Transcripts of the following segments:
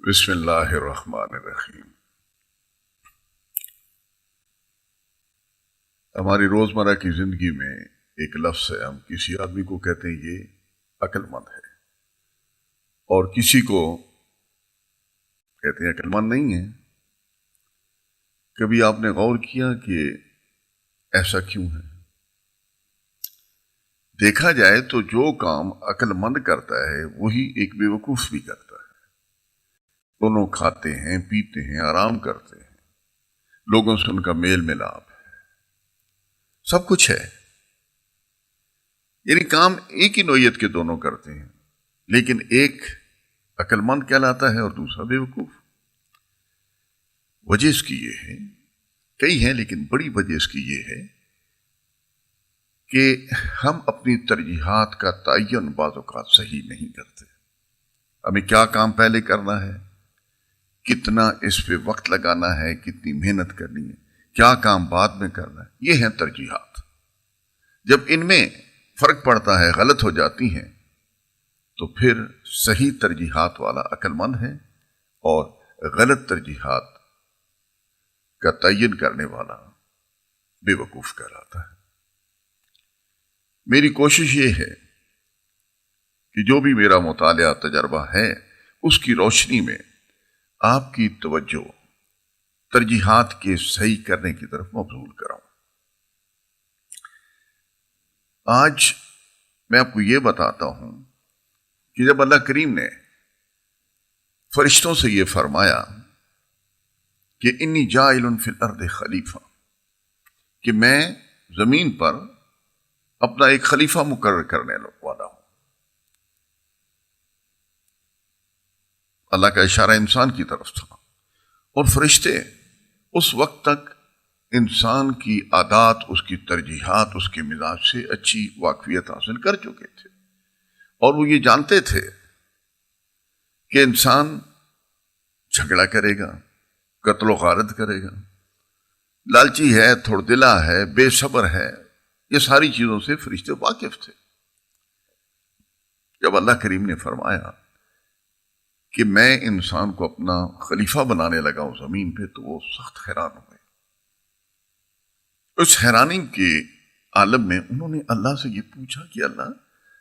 بسم اللہ الرحمن الرحیم۔ ہماری روزمرہ کی زندگی میں ایک لفظ ہے، ہم کسی آدمی کو کہتے ہیں یہ عقل مند ہے، اور کسی کو کہتے ہیں عقل مند نہیں ہے۔ کبھی آپ نے غور کیا کہ ایسا کیوں ہے؟ دیکھا جائے تو جو کام عقل مند کرتا ہے وہی ایک بیوقوف بھی کرتا ہے۔ دونوں کھاتے ہیں، پیتے ہیں، آرام کرتے ہیں، لوگوں سے ان کا میل ملاپ ہے، سب کچھ ہے، یعنی کام ایک ہی نوعیت کے دونوں کرتے ہیں، لیکن ایک عقل مند کہلاتا ہے اور دوسرا بیوقوف۔ وجہ اس کی یہ ہے، کئی ہیں لیکن بڑی وجہ اس کی یہ ہے کہ ہم اپنی ترجیحات کا تعین بعض اوقات صحیح نہیں کرتے۔ ہمیں کیا کام پہلے کرنا ہے، کتنا اس پہ وقت لگانا ہے، کتنی محنت کرنی ہے، کیا کام بعد میں کرنا ہے، یہ ہیں ترجیحات۔ جب ان میں فرق پڑتا ہے، غلط ہو جاتی ہیں، تو پھر صحیح ترجیحات والا عقل مند ہے اور غلط ترجیحات کا تعین کرنے والا بے وقوف کہلاتا ہے۔ میری کوشش یہ ہے کہ جو بھی میرا مطالعہ تجربہ ہے اس کی روشنی میں آپ کی توجہ ترجیحات کے صحیح کرنے کی طرف مبذول کراؤں۔ آج میں آپ کو یہ بتاتا ہوں کہ جب اللہ کریم نے فرشتوں سے یہ فرمایا کہ انی جاعل فی الارض خلیفہ، کہ میں زمین پر اپنا ایک خلیفہ مقرر کرنے والا ہوں، اللہ کا اشارہ انسان کی طرف تھا، اور فرشتے اس وقت تک انسان کی عادات، اس کی ترجیحات، اس کے مزاج سے اچھی واقفیت حاصل کر چکے تھے، اور وہ یہ جانتے تھے کہ انسان جھگڑا کرے گا، قتل و غارت کرے گا، لالچی ہے، تھوڑ دلا ہے، بے صبر ہے، یہ ساری چیزوں سے فرشتے واقف تھے۔ جب اللہ کریم نے فرمایا کہ میں انسان کو اپنا خلیفہ بنانے لگا ہوں زمین پہ، تو وہ سخت حیران ہوئے۔ اس حیرانی کے عالم میں انہوں نے اللہ سے یہ پوچھا کہ اللہ،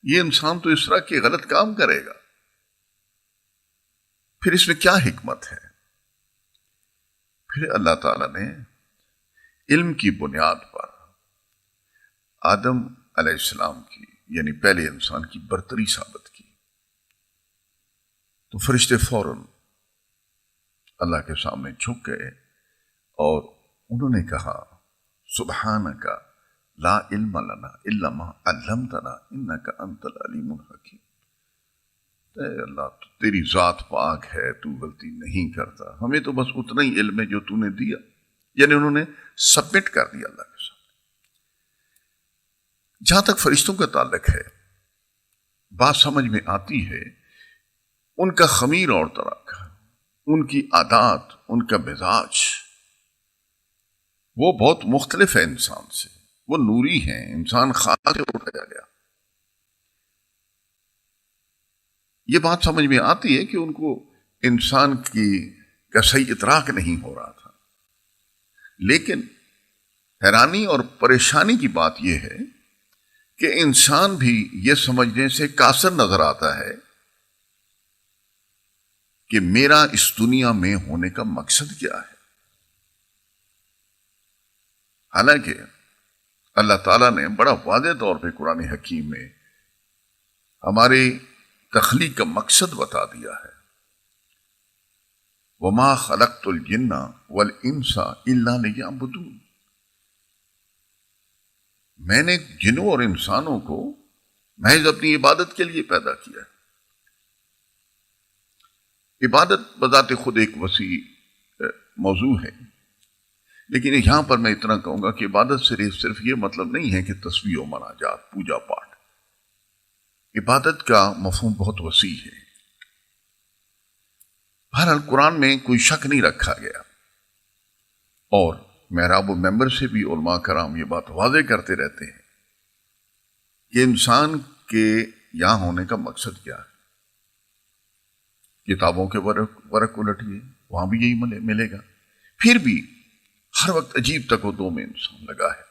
یہ انسان تو اس طرح کے غلط کام کرے گا، پھر اس میں کیا حکمت ہے؟ پھر اللہ تعالیٰ نے علم کی بنیاد پر آدم علیہ السلام کی، یعنی پہلے انسان کی برتری ثابت کی، تو فرشتے فوراً اللہ کے سامنے جھک گئے اور انہوں نے کہا سبحانک لا علم لنا الا ما علمتنا انک انت العلیم الحکیم۔ اے اللہ، تیری ذات پاک ہے، تو غلطی نہیں کرتا، ہمیں تو بس اتنا ہی علم ہے جو تو نے دیا، یعنی انہوں نے سبمٹ کر دیا اللہ کے سامنے۔ جہاں تک فرشتوں کا تعلق ہے، بات سمجھ میں آتی ہے ان کا خمیر اور طرح کا، ان کی عادات، ان کا مزاج وہ بہت مختلف ہے انسان سے، وہ نوری ہیں، انسان خاک سے اٹھایا گیا۔ یہ بات سمجھ میں آتی ہے کہ ان کو انسان کا صحیح ادراک نہیں ہو رہا تھا، لیکن حیرانی اور پریشانی کی بات یہ ہے کہ انسان بھی یہ سمجھنے سے قاصر نظر آتا ہے کہ میرا اس دنیا میں ہونے کا مقصد کیا ہے۔ حالانکہ اللہ تعالیٰ نے بڑا واضح طور پہ قرآن حکیم میں ہماری تخلیق کا مقصد بتا دیا ہے۔ وَمَا خَلَقْتُ الْجِنَّ وَالْإِنسَ إِلَّا لِيَعْبُدُونِ، میں نے جنوں اور انسانوں کو محض اپنی عبادت کے لیے پیدا کیا ہے۔ عبادت بذات خود ایک وسیع موضوع ہے، لیکن یہاں پر میں اتنا کہوں گا کہ عبادت صرف یہ مطلب نہیں ہے کہ تسبیح و مناجات، پوجا پاٹ۔ عبادت کا مفہوم بہت وسیع ہے۔ بہرحال قرآن میں کوئی شک نہیں رکھا گیا، اور محراب و ممبر سے بھی علماء کرام یہ بات واضح کرتے رہتے ہیں کہ انسان کے یہاں ہونے کا مقصد کیا ہے۔ کتابوں کے ورق الٹیے، وہاں بھی یہی ملے گا۔ پھر بھی ہر وقت عجیب تک و دو میں انسان لگا ہے،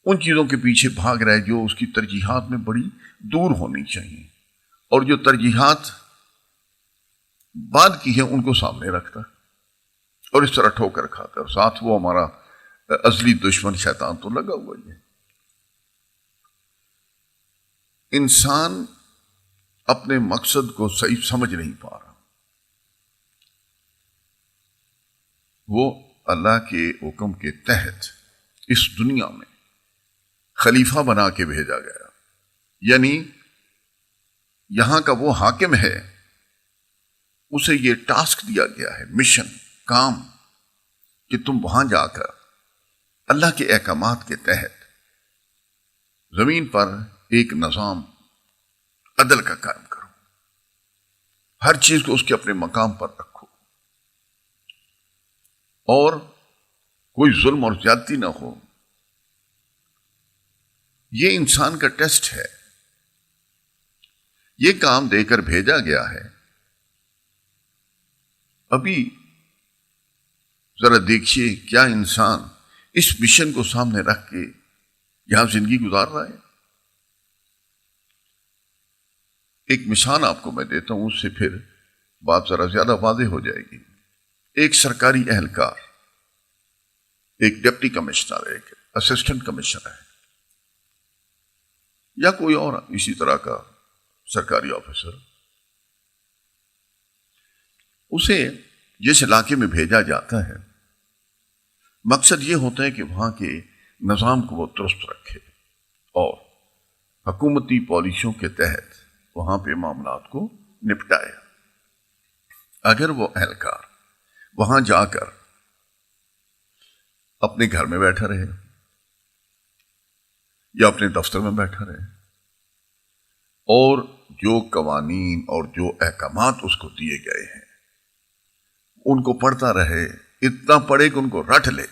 ان چیزوں کے پیچھے بھاگ رہا ہے جو اس کی ترجیحات میں بڑی دور ہونی چاہیے، اور جو ترجیحات بعد کی ہیں ان کو سامنے رکھتا ہے، اور اس طرح ٹھوکر کھاتا ہے، اور ساتھ وہ ہمارا ازلی دشمن شیطان تو لگا ہوا ہی ہے۔ انسان اپنے مقصد کو صحیح سمجھ نہیں پا رہا۔ وہ اللہ کے حکم کے تحت اس دنیا میں خلیفہ بنا کے بھیجا گیا، یعنی یہاں کا وہ حاکم ہے، اسے یہ ٹاسک دیا گیا ہے، مشن، کام، کہ تم وہاں جا کر اللہ کے احکامات کے تحت زمین پر ایک نظام عدل کا قائم کرو، ہر چیز کو اس کے اپنے مقام پر رکھو، اور کوئی ظلم اور زیادتی نہ ہو۔ یہ انسان کا ٹیسٹ ہے، یہ کام دے کر بھیجا گیا ہے۔ ابھی ذرا دیکھیے کیا انسان اس مشن کو سامنے رکھ کے یہاں زندگی گزار رہا ہے۔ ایک مثال آپ کو میں دیتا ہوں، اس سے پھر بات ذرا زیادہ واضح ہو جائے گی۔ ایک سرکاری اہلکار، ایک ڈپٹی کمشنر، ایک اسسٹنٹ کمشنر ہے، یا کوئی اور اسی طرح کا سرکاری آفیسر، اسے جس علاقے میں بھیجا جاتا ہے مقصد یہ ہوتا ہے کہ وہاں کے نظام کو وہ درست رکھے اور حکومتی پالیسیوں کے تحت وہاں پہ معاملات کو نپٹائے۔ اگر وہ اہلکار وہاں جا کر اپنے گھر میں بیٹھا رہے یا اپنے دفتر میں بیٹھا رہے اور جو قوانین اور جو احکامات اس کو دیے گئے ہیں ان کو پڑھتا رہے، اتنا پڑھے کہ ان کو رٹ لے،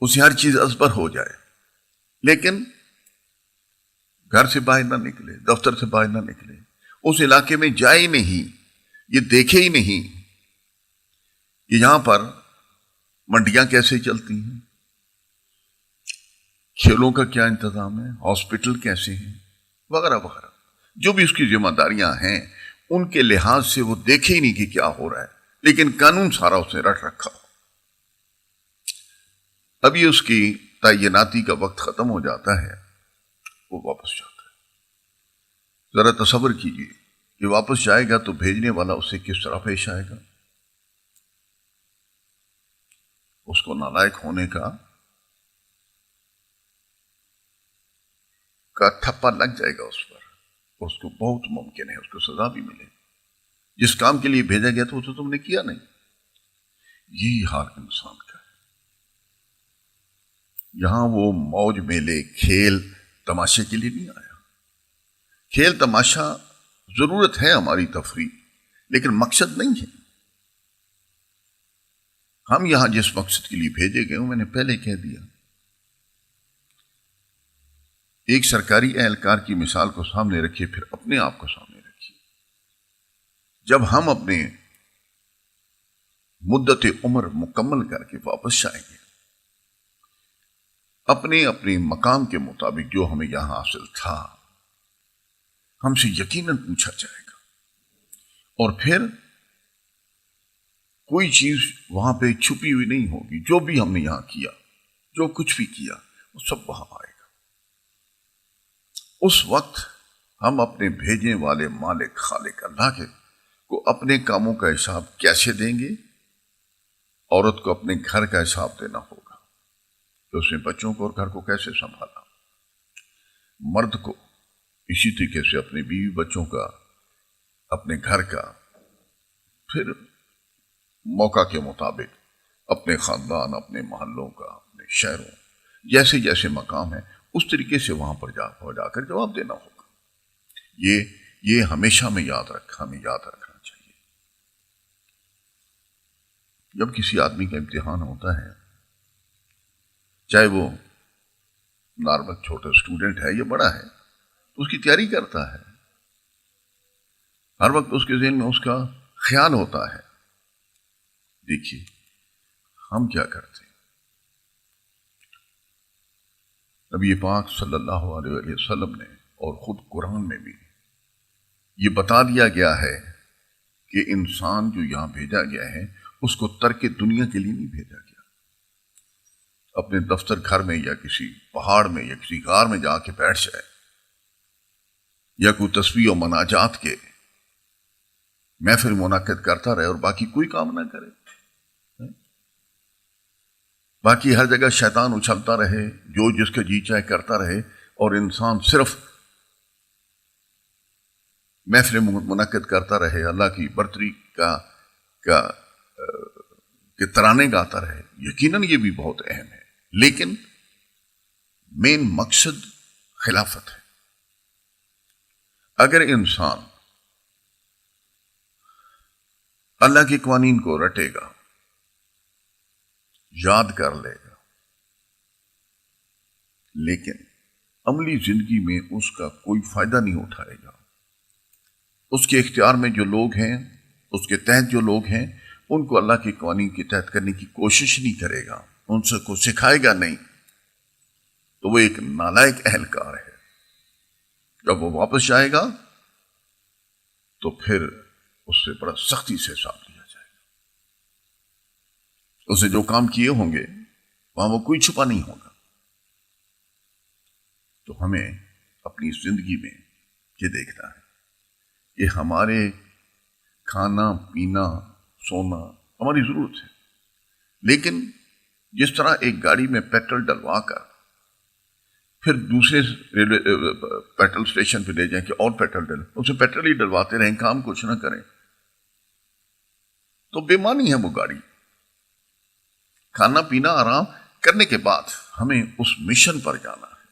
اسے ہر چیز ازبر ہو جائے، لیکن گھر سے باہر نہ نکلے، دفتر سے باہر نہ نکلے، اس علاقے میں جائے ہی نہیں، یہ دیکھے ہی نہیں کہ یہاں پر منڈیاں کیسے چلتی ہیں، کھیلوں کا کیا انتظام ہے، ہاسپٹل کیسے ہیں، وغیرہ وغیرہ، جو بھی اس کی ذمہ داریاں ہیں ان کے لحاظ سے وہ دیکھے ہی نہیں کہ کیا ہو رہا ہے، لیکن قانون سارا اس نے رٹ رکھا ہو۔ ابھی اس کی تعیناتی کا وقت ختم ہو جاتا ہے، وہ واپس جاتا ہے۔ ذرا تصور کیجئے کہ واپس جائے گا تو بھیجنے والا اسے کس طرح پیش آئے گا؟ اس کو نالائق ہونے کا ٹھپا لگ جائے گا اس پر، اس کو بہت ممکن ہے اس کو سزا بھی ملے۔ جس کام کے لیے بھیجا گیا تھا وہ تو تم نے کیا نہیں۔ یہی حال انسان کا ہے۔ یہاں وہ موج میلے، کھیل تماشے کے لیے نہیں آیا۔ کھیل تماشا ضرورت ہے ہماری تفریح، لیکن مقصد نہیں ہے۔ ہم یہاں جس مقصد کے لیے بھیجے گئے میں نے پہلے کہہ دیا۔ ایک سرکاری اہلکار کی مثال کو سامنے رکھیے، پھر اپنے آپ کو سامنے رکھیے۔ جب ہم اپنے مدت عمر مکمل کر کے واپس جائیں گے، اپنے مقام کے مطابق جو ہمیں یہاں حاصل تھا ہم سے یقیناً پوچھا جائے گا، اور پھر کوئی چیز وہاں پہ چھپی ہوئی نہیں ہوگی۔ جو بھی ہم نے یہاں کیا، جو کچھ بھی کیا، وہ سب وہاں آئے گا۔ اس وقت ہم اپنے بھیجنے والے مالک خالق اللہ کے کو اپنے کاموں کا حساب کیسے دیں گے؟ عورت کو اپنے گھر کا حساب دینا ہوگا کہ اس نے بچوں کو اور گھر کو کیسے سنبھالا، مرد کو اسی طریقے سے اپنے بیوی بچوں کا، اپنے گھر کا، پھر موقع کے مطابق اپنے خاندان، اپنے محلوں کا، اپنے شہروں، جیسے جیسے مقام ہے اس طریقے سے وہاں پر جا کر جواب دینا ہوگا۔ یہ ہمیشہ ہمیں یاد رکھنا چاہیے۔ جب کسی آدمی کا امتحان ہوتا ہے، چاہے وہ نارمل چھوٹا اسٹوڈنٹ ہے یا بڑا ہے، تو اس کی تیاری کرتا ہے، ہر وقت اس کے ذہن میں اس کا خیال ہوتا ہے۔ دیکھیے ہم کیا کرتے ہیں، نبی پاک صلی اللہ علیہ وآلہ وسلم نے اور خود قرآن میں بھی یہ بتا دیا گیا ہے کہ انسان جو یہاں بھیجا گیا ہے اس کو ترک دنیا کے لیے نہیں بھیجا گیا۔ اپنے دفتر گھر میں یا کسی پہاڑ میں یا کسی غار میں جا کے بیٹھ جائے، یا کوئی تسبیح و مناجات کے محفل منعقد کرتا رہے اور باقی کوئی کام نہ کرے، باقی ہر جگہ شیطان اچھلتا رہے، جو جس کے جی چاہے کرتا رہے، اور انسان صرف محفل منعقد کرتا رہے، اللہ کی برتری کے ترانے گاتا رہے۔ یقیناً یہ بھی بہت اہم ہے، لیکن مین مقصد خلافت ہے۔ اگر انسان اللہ کے قوانین کو رٹے گا، یاد کر لے گا، لیکن عملی زندگی میں اس کا کوئی فائدہ نہیں اٹھائے گا، اس کے اختیار میں جو لوگ ہیں، اس کے تحت جو لوگ ہیں، ان کو اللہ کے قوانین کے تحت کرنے کی کوشش نہیں کرے گا، ان سے کو سکھائے گا نہیں، تو وہ ایک نالائق اہلکار ہے۔ جب وہ واپس جائے گا تو پھر اس سے بڑا سختی سے حساب لیا جائے گا۔ اسے جو کام کیے ہوں گے وہاں وہ کوئی چھپا نہیں ہوگا۔ تو ہمیں اپنی زندگی میں یہ دیکھنا ہے کہ ہمارے کھانا پینا سونا ہماری ضرورت ہے، لیکن جس طرح ایک گاڑی میں پیٹرول ڈلوا کر پھر دوسرے پیٹرول اسٹیشن پہ لے جائیں کہ اور پیٹرول ڈلیں، اسے پیٹرول ہی ڈلواتے رہیں، کام کچھ نہ کریں، تو بے معنی ہے وہ گاڑی۔ کھانا پینا آرام کرنے کے بعد ہمیں اس مشن پر جانا ہے،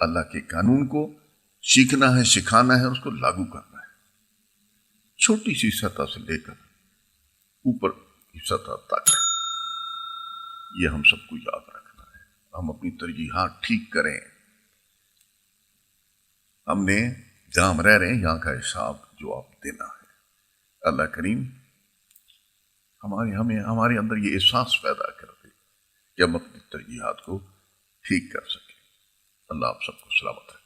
اللہ کے قانون کو سیکھنا ہے، سکھانا ہے، اس کو لاگو کرنا ہے، چھوٹی سی سطح سے لے کر اوپر کی سطح تک۔ یہ ہم سب کو یاد رکھنا ہے، ہم اپنی ترجیحات ٹھیک کریں۔ ہم نے جہاں ہم رہ رہے ہیں یہاں کا حساب جو آپ دینا ہے، اللہ کریم ہمارے اندر یہ احساس پیدا کر دے کہ ہم اپنی ترجیحات کو ٹھیک کر سکیں۔ اللہ آپ سب کو سلامت رکھے۔